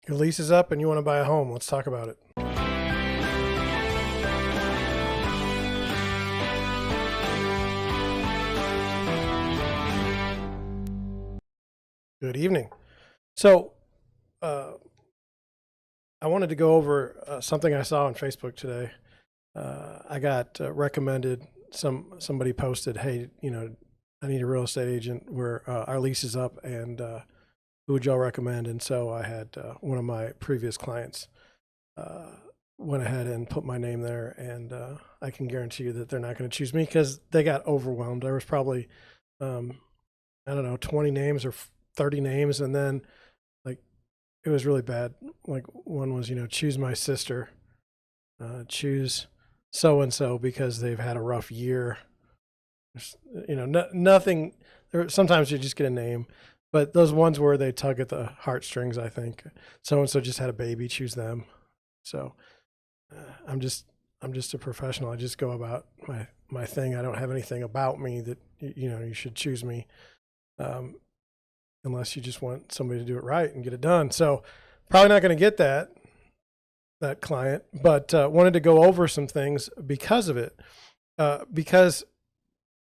Your lease is up and you want to buy a home. Let's talk about it. Good evening. So, I wanted to go over something I saw on Facebook today. I got recommended. Somebody posted, "Hey, I need a real estate agent where our lease is up, and who would y'all recommend?" And so I had one of my previous clients uh, went ahead and put my name there, and I can guarantee you that they're not going to choose me because they got overwhelmed. There was probably um, I don't know, 20 names or 30 names, and then like it was really bad. Like one was, choose my sister, choose so and so because they've had a rough year. Nothing. Sometimes you just get a name, but those ones where they tug at the heartstrings, I think so and so just had a baby, choose them. So I'm just I'm just a professional. I just go about my thing. I don't have anything about me that you should choose me, um, unless you just want somebody to do it right and get it done. So probably not going to get that client, but wanted to go over some things because of it. Because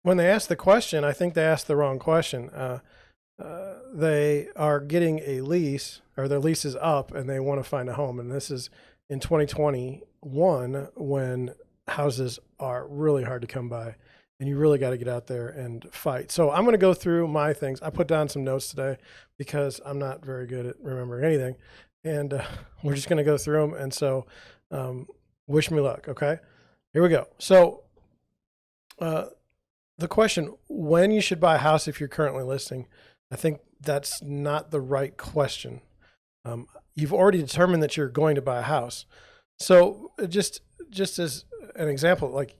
when they asked the question, I think they asked the wrong question. They are getting a lease, or their lease is up, and they want to find a home. And this is in 2021 when houses are really hard to come by, and you really got to get out there and fight. So I'm going to go through my things. I put down some notes today because I'm not very good at remembering anything, and we're just going to go through them. And so, wish me luck. Okay, here we go. So, the question, when you should buy a house if you're currently listing, I think that's not the right question. You've already determined that you're going to buy a house. So just as an example, like,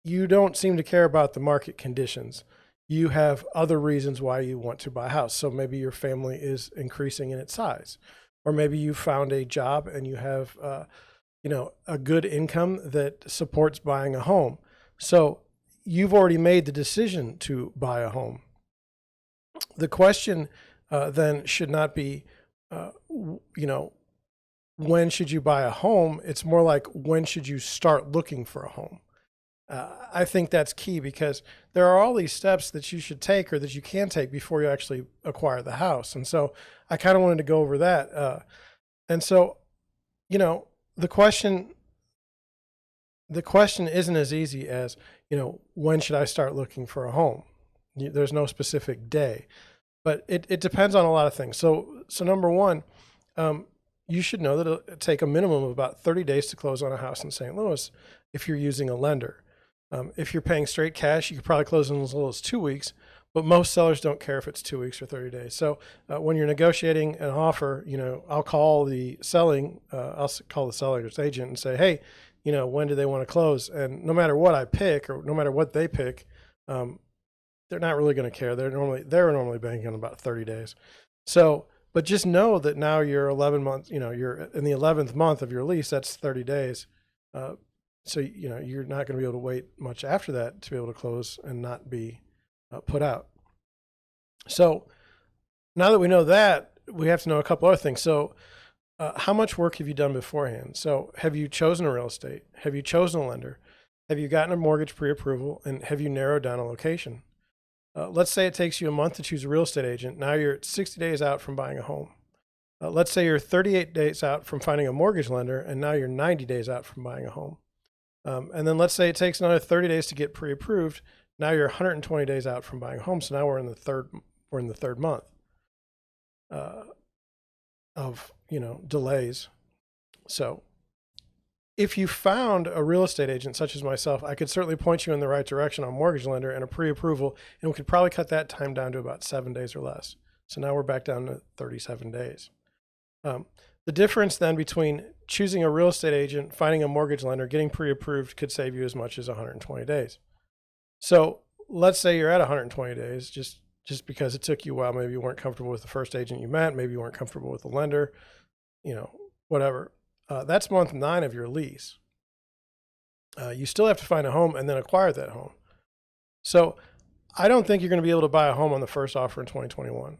you don't seem to care about the market conditions. You have other reasons why you want to buy a house. So maybe your family is increasing in its size, or maybe you found a job and you have, a good income that supports buying a home. So you've already made the decision to buy a home. The question then should not be, when should you buy a home? It's more like, when should you start looking for a home? I think that's key, because there are all these steps that you should take, or that you can take, before you actually acquire the house. And so I kind of wanted to go over that. And so, the question isn't as easy as, when should I start looking for a home? There's no specific day, but it depends on a lot of things. So number one, you should know that it'll take a minimum of about 30 days to close on a house in St. Louis if you're using a lender. If you're paying straight cash, you could probably close in as little as 2 weeks, but most sellers don't care if it's 2 weeks or 30 days. So when you're negotiating an offer, I'll call the seller's agent and say, hey, when do they want to close? And no matter what I pick, or no matter what they pick, they're not really going to care. They're normally banking on about 30 days. So, but just know that now you're 11 months, you're in the 11th month of your lease. That's 30 days. So, you're not going to be able to wait much after that to be able to close and not be put out. So now that we know that, we have to know a couple other things. So, how much work have you done beforehand? So have you chosen a real estate? Have you chosen a lender? Have you gotten a mortgage pre-approval? And have you narrowed down a location? Let's say it takes you a month to choose a real estate agent. Now you're 60 days out from buying a home. Let's say you're 38 days out from finding a mortgage lender, and now you're 90 days out from buying a home. And then let's say it takes another 30 days to get pre-approved. Now you're 120 days out from buying a home. So now we're in the third month of delays. So if you found a real estate agent such as myself, I could certainly point you in the right direction on mortgage lender and a pre-approval, and we could probably cut that time down to about 7 days or less. So now we're back down to 37 days. The difference then between choosing a real estate agent, finding a mortgage lender, getting pre-approved could save you as much as 120 days. So let's say you're at 120 days, just because it took you a while. Maybe you weren't comfortable with the first agent you met. Maybe you weren't comfortable with the lender, whatever. That's month 9 of your lease. You still have to find a home and then acquire that home. So I don't think you're going to be able to buy a home on the first offer in 2021.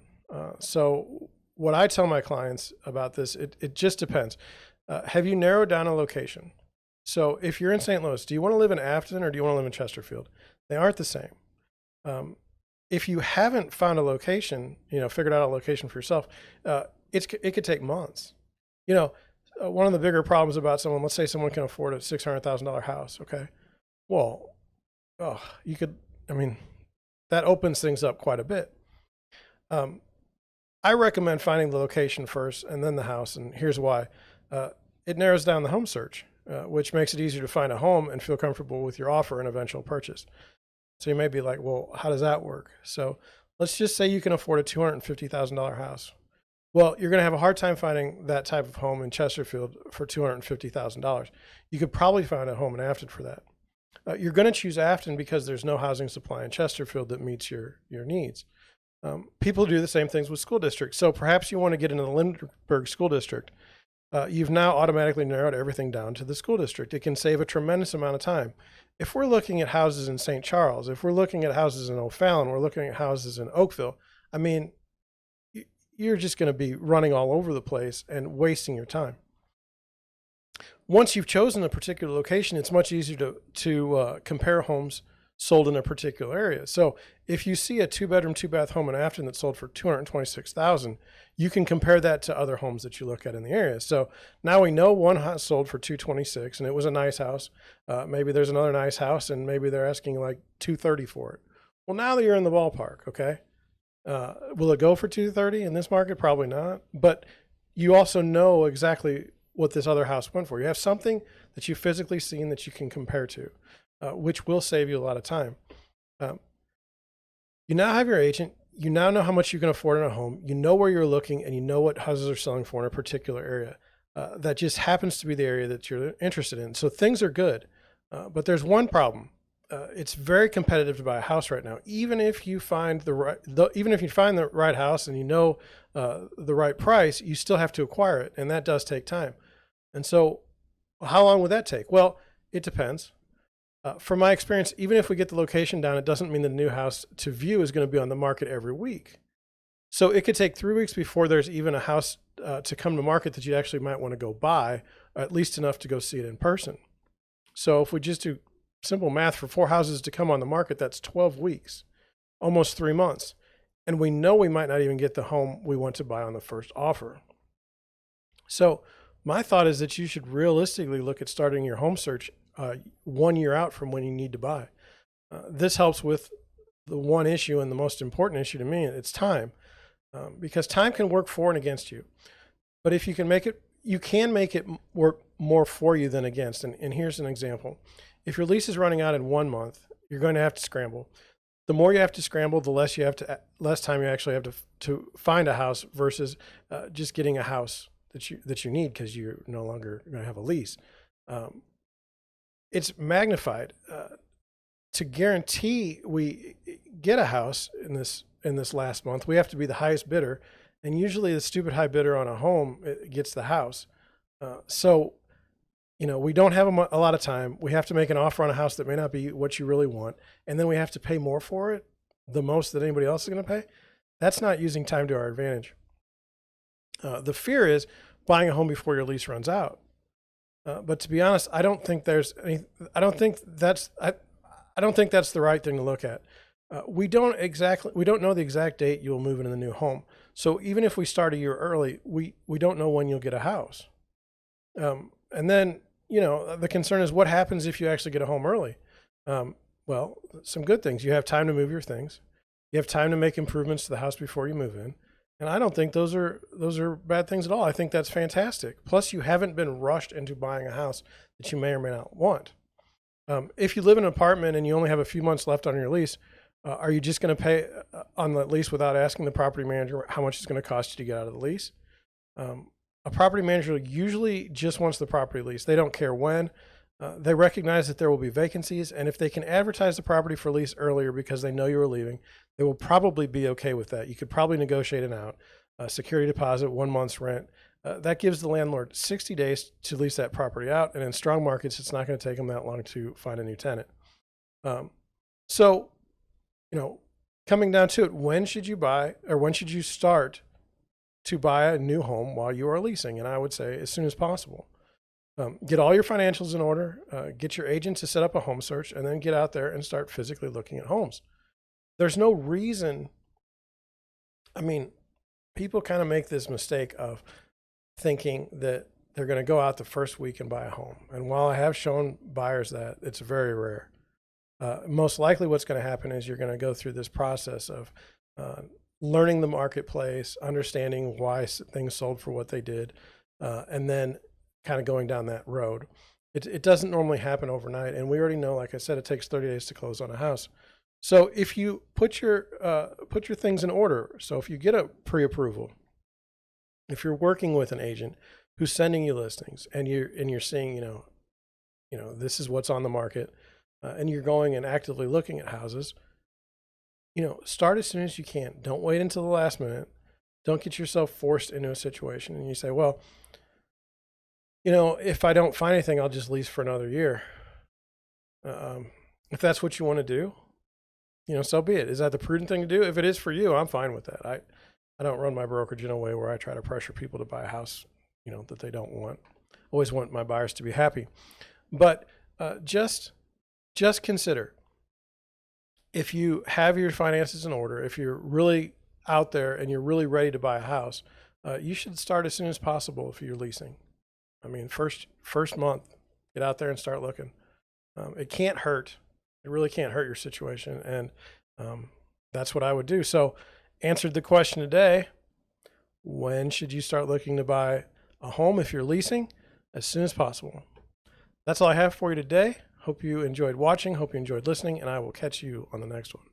So what I tell my clients about this, it just depends. Have you narrowed down a location? So if you're in St. Louis, do you want to live in Afton or do you want to live in Chesterfield? They aren't the same. If you haven't found a location, figured out a location for yourself, it could take months. One of the bigger problems about someone, let's say someone can afford a $600,000 house. Okay. Well, that opens things up quite a bit. I recommend finding the location first and then the house. And here's why. It narrows down the home search, which makes it easier to find a home and feel comfortable with your offer and eventual purchase. So you may be like, well, how does that work? So let's just say you can afford a $250,000 house. Well, you're going to have a hard time finding that type of home in Chesterfield for $250,000. You could probably find a home in Afton for that. You're going to choose Afton because there's no housing supply in Chesterfield that meets your needs. People do the same things with school districts. So perhaps you want to get into the Lindbergh School District. You've now automatically narrowed everything down to the school district. It can save a tremendous amount of time. If we're looking at houses in St. Charles, if we're looking at houses in O'Fallon, we're looking at houses in Oakville, you're just going to be running all over the place and wasting your time. Once you've chosen a particular location, it's much easier to compare homes sold in a particular area. So if you see a 2-bedroom, 2-bath home in Afton that sold for $226,000, you can compare that to other homes that you look at in the area. So now we know one house sold for $226,000 and it was a nice house. Maybe there's another nice house and maybe they're asking like $230,000 for it. Well, now that you're in the ballpark, okay. Will it go for $230,000 in this market? Probably not. But you also know exactly what this other house went for. You have something that you've physically seen that you can compare to, which will save you a lot of time. You now have your agent. You now know how much you can afford in a home. You know where you're looking, and you know what houses are selling for in a particular area. That just happens to be the area that you're interested in. So things are good, but there's one problem. It's very competitive to buy a house right now. Even if you find the right house and you know the right price, you still have to acquire it, and that does take time. And so, how long would that take? Well, it depends. From my experience, even if we get the location down, it doesn't mean the new house to view is going to be on the market every week. So it could take 3 weeks before there's even a house to come to market that you actually might want to go buy, or at least enough to go see it in person. So if we just do simple math, for 4 houses to come on the market, that's 12 weeks, almost 3 months. And we know we might not even get the home we want to buy on the first offer. So my thought is that you should realistically look at starting your home search 1 year out from when you need to buy. This helps with the one issue, and the most important issue to me, it's time, because time can work for and against you. But if you can make it, work more for you than against. And here's an example. If your lease is running out in 1 month, you're going to have to scramble. The more you have to scramble, the less time you actually have to find a house versus just getting a house that you need because you're no longer going to have a lease. It's magnified. To guarantee we get a house in this last month, we have to be the highest bidder, and usually the stupid high bidder on a home gets the house. So we don't have a lot of time. We have to make an offer on a house that may not be what you really want, and then we have to pay more for it, the most that anybody else is going to pay. That's not using time to our advantage. The fear is buying a home before your lease runs out. But to be honest, I don't think that's the right thing to look at. We don't know the exact date you'll move into the new home. So even if we start a year early, we don't know when you'll get a house. And then, the concern is what happens if you actually get a home early? Well, some good things. You have time to move your things. You have time to make improvements to the house before you move in. And I don't think those are bad things at all. I think that's fantastic. Plus, you haven't been rushed into buying a house that you may or may not want. If you live in an apartment and you only have a few months left on your lease, are you just going to pay on the lease without asking the property manager how much it's going to cost you to get out of the lease? A property manager usually just wants the property lease. They don't care when. They recognize that there will be vacancies, and if they can advertise the property for lease earlier because they know you are leaving, they will probably be okay with that. You could probably negotiate an out, security deposit, 1 month's rent. That gives the landlord 60 days to lease that property out, and in strong markets, it's not going to take them that long to find a new tenant. So, coming down to it, when should you buy, or when should you start to buy a new home while you are leasing. And I would say as soon as possible. Get all your financials in order, get your agent to set up a home search, and then get out there and start physically looking at homes. There's no reason. I mean, people kind of make this mistake of thinking that they're going to go out the first week and buy a home. And while I have shown buyers that, it's very rare. Most likely what's going to happen is you're going to go through this process of learning the marketplace, understanding why things sold for what they did, and then kind of going down that road. It doesn't normally happen overnight. And we already know, like I said, it takes 30 days to close on a house. So if you put your things in order, so if you get a pre-approval, if you're working with an agent who's sending you listings and you're seeing, this is what's on the market, and you're going and actively looking at houses, start as soon as you can. Don't wait until the last minute. Don't get yourself forced into a situation and you say, well, if I don't find anything, I'll just lease for another year. If that's what you want to do, so be it. Is that the prudent thing to do? If it is for you, I'm fine with that. I don't run my brokerage in a way where I try to pressure people to buy a house, that they don't want. Always want my buyers to be happy. But just consider, if you have your finances in order, if you're really out there and you're really ready to buy a house, you should start as soon as possible if you're leasing. I mean, first month, get out there and start looking. It can't hurt. It really can't hurt your situation. And that's what I would do. So answered the question today, when should you start looking to buy a home if you're leasing? As soon as possible. That's all I have for you today. Hope you enjoyed watching. Hope you enjoyed listening. And I will catch you on the next one.